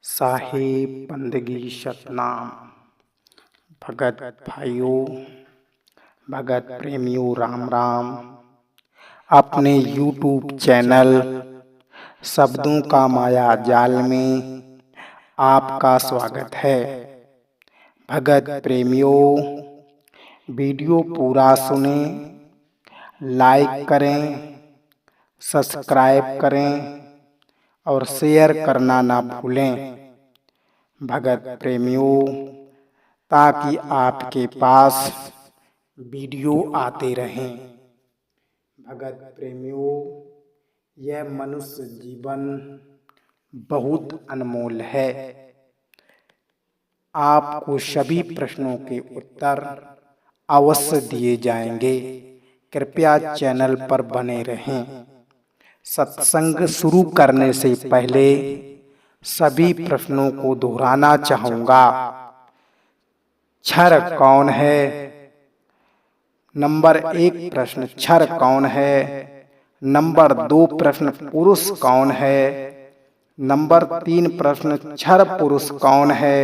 साहेब बंदगी सतनाम। भगत भाइयों, भगत प्रेमियों, राम राम। अपने YouTube चैनल शब्दों का माया जाल में आपका स्वागत है। भगत प्रेमियों, वीडियो पूरा सुने, लाइक करें, सब्सक्राइब करें और शेयर करना ना भूलें। भगत प्रेमियों, ताकि आपके पास वीडियो आते रहें। भगत प्रेमियों, यह मनुष्य जीवन बहुत अनमोल है। आपको सभी प्रश्नों के उत्तर अवश्य दिए जाएंगे। कृपया चैनल पर बने रहें। सत्संग शुरू करने से पहले सभी प्रश्नों को दोहराना चाहूंगा। क्षर कौन है? नंबर 1 प्रश्न, क्षर कौन है? नंबर 2 प्रश्न, पुरुष कौन है? नंबर 3 प्रश्न, क्षर पुरुष कौन है?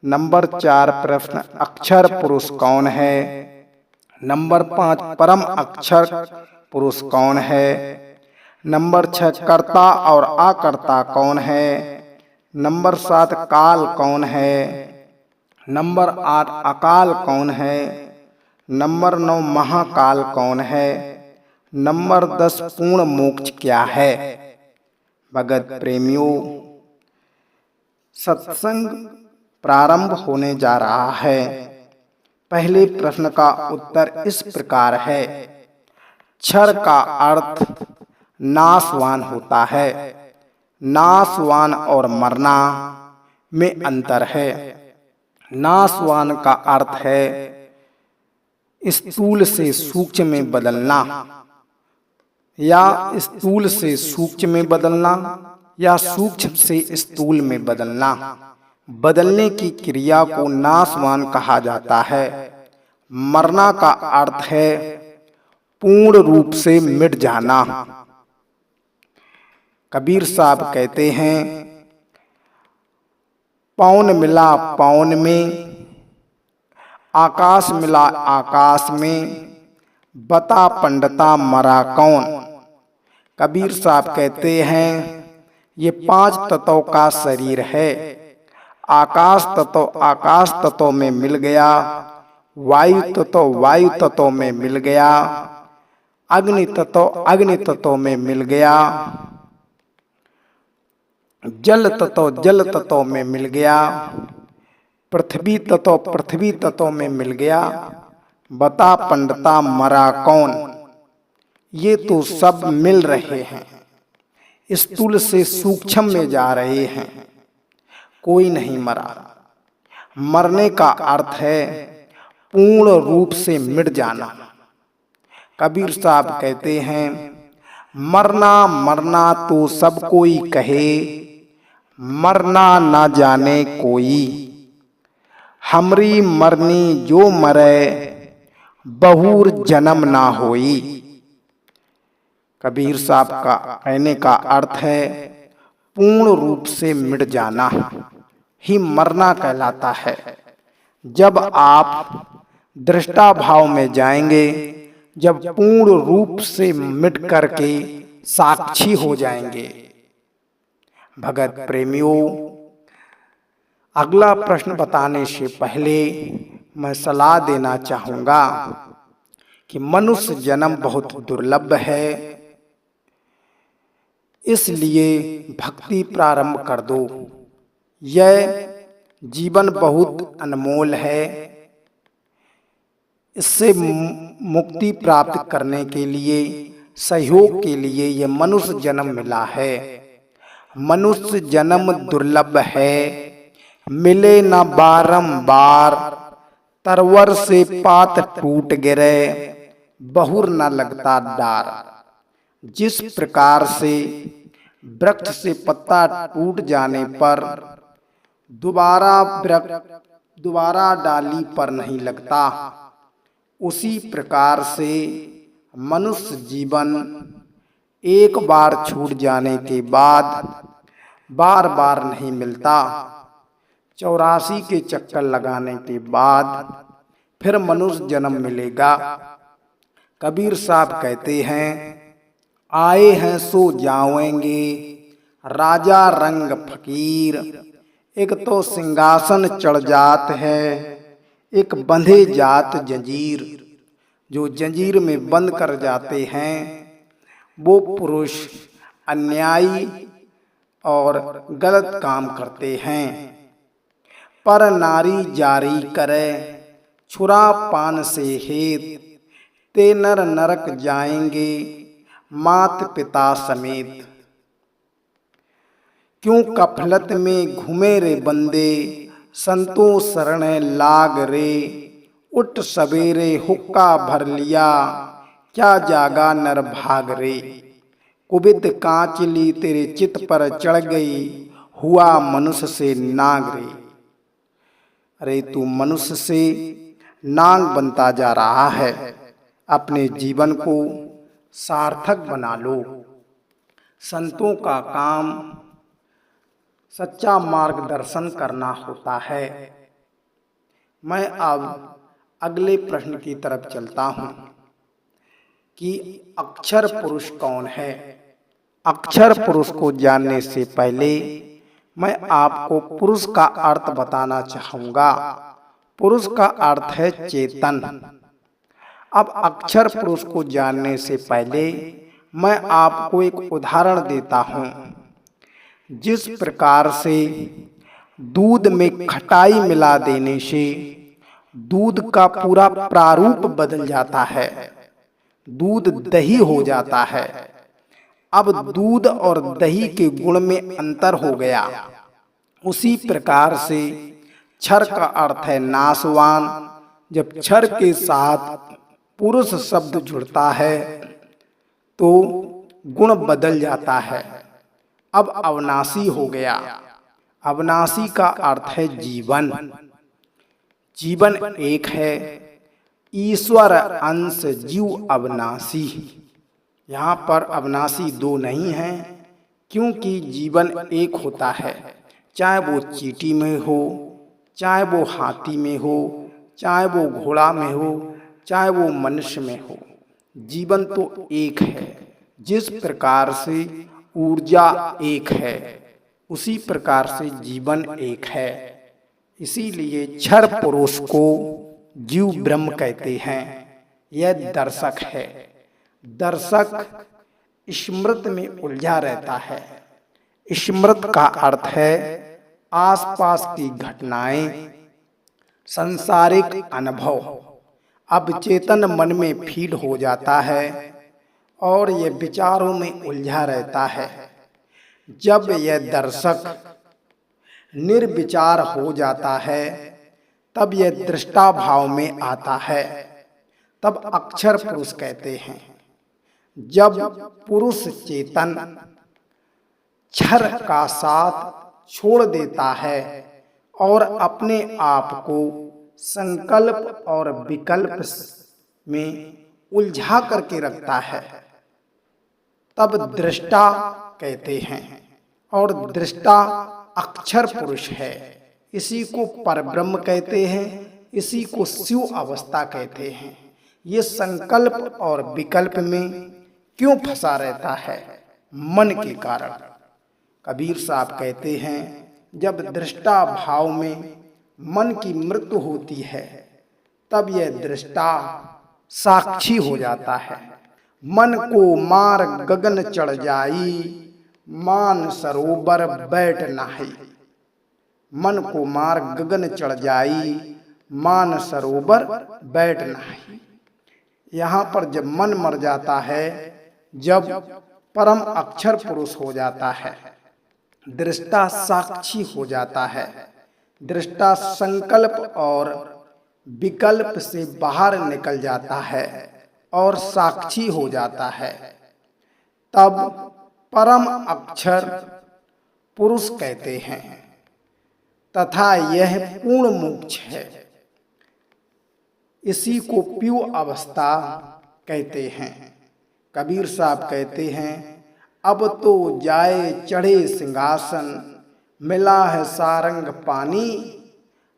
नंबर 4 प्रश्न, अक्षर पुरुष कौन है? नंबर 5 परम अक्षर पुरुष कौन है? नंबर 6 कर्ता और अकर्ता कौन है? नंबर 7 काल कौन है? नंबर 8 अकाल कौन है? नंबर 9 महाकाल कौन है? नंबर 10 पूर्ण मोक्ष क्या है? भगत प्रेमियों, सत्संग प्रारंभ होने जा रहा है। पहले प्रश्न का उत्तर इस प्रकार है। क्षर का अर्थ नाशवान होता है। नाशवान और मरना में अंतर है। नाशवान का अर्थ है स्थूल से सूक्ष्म में बदलना, या स्थूल से सूक्ष्म में बदलना, या सूक्ष्म से स्थूल में बदलना। बदलने की क्रिया को नाशवान कहा जाता है। मरना का अर्थ है पूर्ण रूप से मिट जाना। कबीर साहब कहते हैं, पौन मिला पौन में, आकाश मिला आकाश में, बता पंडिता मरा कौन। कबीर साहब कहते हैं, ये 5 तत्वों का शरीर है। आकाश तत्व आकाश तत्व में मिल गया, वायु तत्व वायु तत्व में मिल गया, अग्नि तत्व अग्नि तत्व में मिल गया, जल तत्व जल तत्व में मिल गया, पृथ्वी तत्व पृथ्वी तत्व में मिल गया। बता पंडिता मरा कौन। ये तो सब मिल रहे हैं, स्थूल से सूक्ष्म में जा रहे हैं। कोई नहीं मरा। मरने का अर्थ है पूर्ण रूप से मिट जाना। कबीर साहब कहते हैं, मरना मरना तो सब कोई कहे, मरना ना जाने कोई। हमरी मरनी जो मरे, बहुर जन्म ना होई। कबीर साहब का कहने का अर्थ है पूर्ण रूप से मिट जाना ही मरना कहलाता है। जब आप दृष्टा भाव में जाएंगे, जब पूर्ण रूप से मिट करके साक्षी हो जाएंगे। भगत प्रेमियों, अगला प्रश्न बताने से पहले मैं सलाह देना चाहूंगा कि मनुष्य जन्म बहुत दुर्लभ है, इसलिए भक्ति प्रारंभ कर दो। यह जीवन बहुत अनमोल है। इससे मुक्ति प्राप्त करने के लिए, सहयोग के लिए यह मनुष्य जन्म मिला है। मनुष्य जन्म दुर्लभ है, मिले न बारंबार। तरवर से पात टूट गिरे, बहुर न लगता डार। जिस प्रकार से वृक्ष से पत्ता टूट जाने पर दोबारा डाली पर नहीं लगता, उसी प्रकार से मनुष्य जीवन एक बार छूट जाने के बाद बार बार नहीं मिलता। 84 के चक्कर लगाने के बाद फिर मनुष्य जन्म मिलेगा। कबीर साहब कहते हैं, आए हैं सो जाएंगे, राजा रंग फकीर। एक तो सिंहासन चढ़ जात है, एक बंधे जात जंजीर। जो जंजीर में बंद कर जाते हैं वो पुरुष अन्यायी और गलत काम करते हैं। पर नारी जारी करे छुरा पान से हेत, ते नर नरक जाएंगे मात पिता समेत। क्यों कफलत में घूमे रे बंदे, संतों शरण लाग रे। उठ सवेरे हुक्का भर लिया, क्या जागा नर भाग रे। कुबित कांच ली तेरे चित पर चढ़ गई, हुआ मनुष्य से नाग रे। अरे तू मनुष्य से नाग बनता जा रहा है। अपने जीवन को सार्थक बना लो। संतों का काम सच्चा मार्गदर्शन करना होता है। मैं अब अगले प्रश्न की तरफ चलता हूँ कि अक्षर पुरुष कौन है। अक्षर पुरुष को जानने से पहले मैं आपको पुरुष का अर्थ बताना चाहूँगा। पुरुष का अर्थ है चेतन। अब अक्षर पुरुष को जानने से पहले मैं आपको एक उदाहरण देता हूँ। जिस प्रकार से दूध में खटाई मिला देने से दूध का पूरा प्रारूप बदल जाता है, दूध दही हो जाता है। अब दूध और दही के गुण में अंतर हो गया। उसी प्रकार से क्षर का अर्थ है नाशवान। जब क्षर के साथ पुरुष शब्द जुड़ता है तो गुण बदल जाता है। अब अविनाशी हो गया। अविनाशी का अर्थ है जीवन। जीवन एक है, ईश्वर अंश जीव अविनाशी। यहाँ पर अविनाशी दो नहीं है, क्योंकि जीवन एक होता है। चाहे वो चींटी में हो, चाहे वो हाथी में हो, चाहे वो घोड़ा में हो, चाहे वो मनुष्य में हो, जीवन तो एक है। जिस प्रकार से ऊर्जा एक है, उसी प्रकार से जीवन एक है। इसीलिए क्षर पुरुष को जीव ब्रह्म कहते हैं। यह दर्शक है। दर्शक स्मृति में उलझा रहता है। स्मृति का अर्थ है आसपास की घटनाएं, सांसारिक अनुभव। अब चेतन मन में फीड हो जाता है और यह विचारों में उलझा रहता है। जब यह दर्शक निर्विचार हो जाता है तब यह दृष्टा भाव में आता है, तब अक्षर पुरुष कहते हैं। जब पुरुष चेतन क्षर का साथ छोड़ देता है और अपने आप को संकल्प और विकल्प में उलझा करके रखता है, तब दृष्टा कहते हैं। और दृष्टा अक्षर पुरुष है। इसी को परब्रह्म कहते हैं, इसी को शिव अवस्था कहते हैं। ये संकल्प और विकल्प में क्यों फंसा रहता है? मन के कारण। कबीर साहब कहते हैं, जब दृष्टा भाव में मन की मृत्यु होती है तब यह दृष्टा साक्षी हो जाता है। मन को मार गगन चढ़ जाई, मान सरोवर बैठ नाही। मन को मार गगन चढ़ जाई, मान सरोवर बैठ नाही। यहाँ पर जब मन मर जाता है, जब परम अक्षर पुरुष हो जाता है, दृष्टा साक्षी हो जाता है, दृष्टा संकल्प और विकल्प से बाहर निकल जाता है और साक्षी हो जाता है, तब परम अक्षर पुरुष कहते हैं। तथा यह पूर्ण मोक्ष है। इसी को प्यू अवस्था कहते हैं। कबीर साहब कहते हैं, अब तो जाए चढ़े सिंहासन, मिला है सारंग पानी।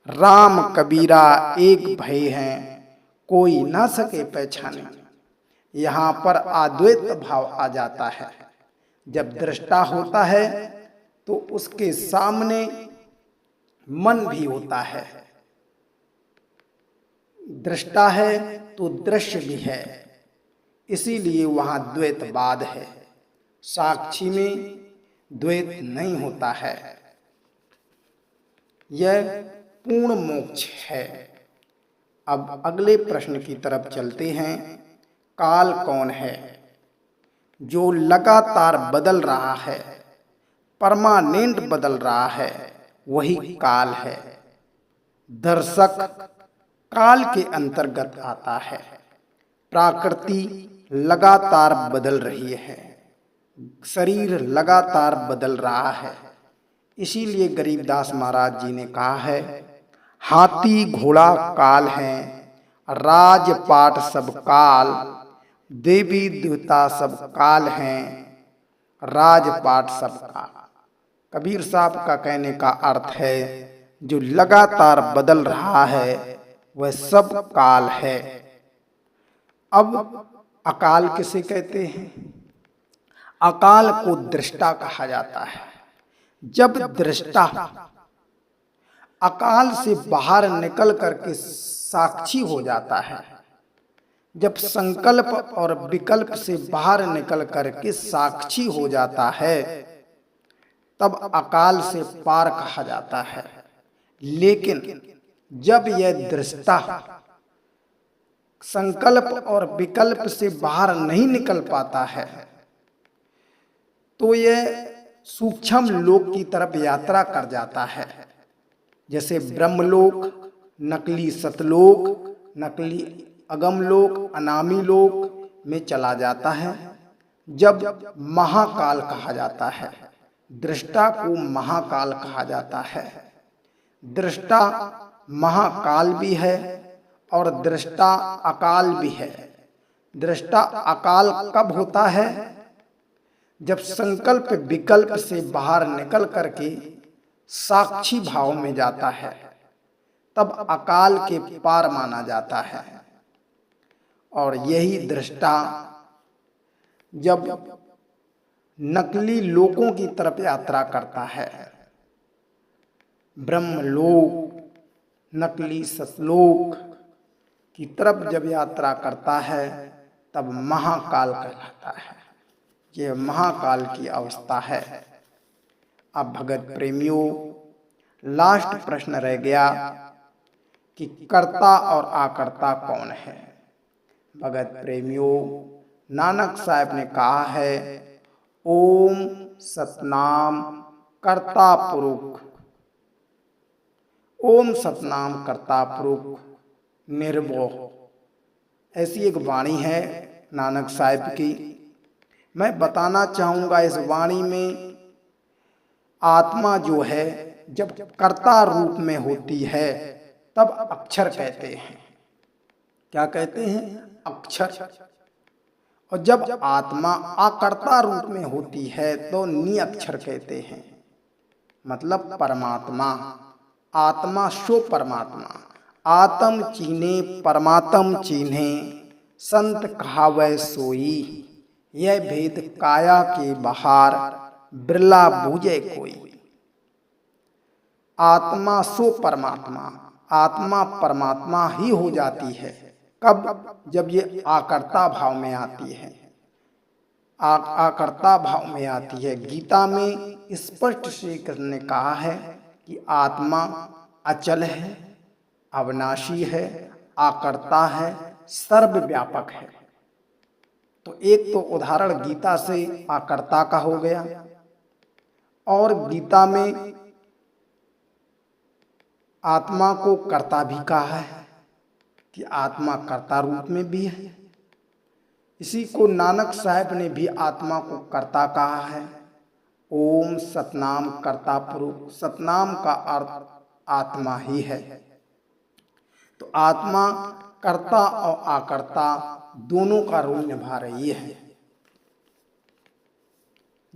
राम कबीरा एक भय हैं, कोई ना सके पहचाने। यहाँ पर अद्वैत भाव आ जाता है। जब दृष्टा होता है तो उसके सामने मन भी होता है। दृष्टा है तो दृश्य भी है, इसीलिए वहां द्वैतवाद है। साक्षी में द्वैत नहीं होता है। यह पूर्ण मोक्ष है। अब अगले प्रश्न की तरफ चलते हैं। काल कौन है? जो लगातार बदल रहा है, परमानेंट बदल रहा है, वही काल है। दर्शक काल के अंतर्गत आता है। प्रकृति लगातार बदल रही है, शरीर लगातार बदल रहा है। इसीलिए गरीबदास महाराज जी ने कहा है, हाथी घोड़ा काल है, राजपाट सब काल, देवी देवता सब काल हैं, राजपाट सब काल। कबीर साहब का कहने का अर्थ है, जो लगातार बदल रहा है वह सब काल है। अब अकाल किसे कहते हैं? अकाल को दृष्टा कहा जाता है। जब दृष्टा अकाल से बाहर निकल करके साक्षी हो जाता है, जब संकल्प और विकल्प से बाहर निकल करके साक्षी हो जाता है, तब अकाल से पार कहा जाता है। लेकिन जब यह दृष्टा संकल्प और विकल्प से बाहर नहीं निकल पाता है, तो यह सूक्ष्म लोक की तरफ यात्रा कर जाता है। जैसे ब्रह्मलोक, नकली सतलोक, नकली अगमलोक, अनामी लोक में चला जाता है। जब महाकाल कहा जाता है, दृष्टा को महाकाल कहा जाता है। दृष्टा महाकाल भी है और दृष्टा अकाल भी है। दृष्टा अकाल कब होता है? जब संकल्प विकल्प से बाहर निकल करके साक्षी भाव में जाता है, तब अकाल के पार माना जाता है। और यही दृष्टा जब नकली लोकों की तरफ यात्रा करता है, ब्रह्मलोक, नकली सतलोक की तरफ जब यात्रा करता है, तब महाकाल कहलाता है। यह महाकाल की अवस्था है। अब भगत प्रेमियों, लास्ट प्रश्न रह गया कि कर्ता और आकर्ता कौन है। भगत प्रेमियों, नानक साहब ने कहा है, ओम सतनाम कर्ता पुरुष, ओम सतनाम कर्ता पुरुष निर्भय। ऐसी एक वाणी है नानक साहब की। मैं बताना चाहूँगा, इस वाणी में आत्मा जो है जब कर्ता रूप में होती है, तब अक्षर कहते हैं। क्या कहते हैं? अक्षर। और जब आत्मा अकर्ता रूप में होती है तो निअक्षर कहते हैं, मतलब परमात्मा। आत्मा सो परमात्मा। आत्म चीन्हे परमात्म चीन्हे, संत कहावै सोई। यह भेद काया के बाहर, बिरला बूझे कोई। आत्मा सो परमात्मा। आत्मा परमात्मा ही हो जाती है। कब? जब ये आकर्ता भाव में आती है। आकर्ता भाव में आती है। गीता में स्पष्ट श्री कृष्ण ने कहा है कि आत्मा अचल है, अविनाशी है, आकर्ता है, सर्वव्यापक है। तो एक तो उदाहरण गीता से आकर्ता का हो गया, और गीता में आत्मा को कर्ता भी कहा है कि आत्मा कर्ता रूप में भी है। इसी को नानक साहब ने भी आत्मा को कर्ता कहा है। ओम सतनाम कर्ता पुरुष। सतनाम का अर्थ आत्मा ही है। तो आत्मा कर्ता और आकर्ता दोनों का रोल निभा रही है।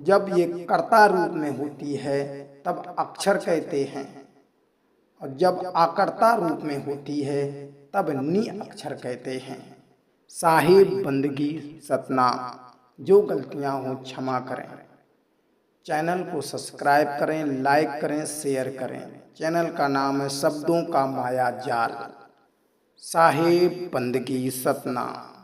जब ये कर्ता रूप में होती है तब अक्षर कहते हैं, और जब आकर्ता रूप में होती है तब नी अक्षर कहते हैं। साहिब बंदगी सतनाम। जो गलतियां हो क्षमा करें। चैनल को सब्सक्राइब करें, लाइक करें, शेयर करें। चैनल का नाम है शब्दों का माया जाल। साहिब बंदगी सतनाम।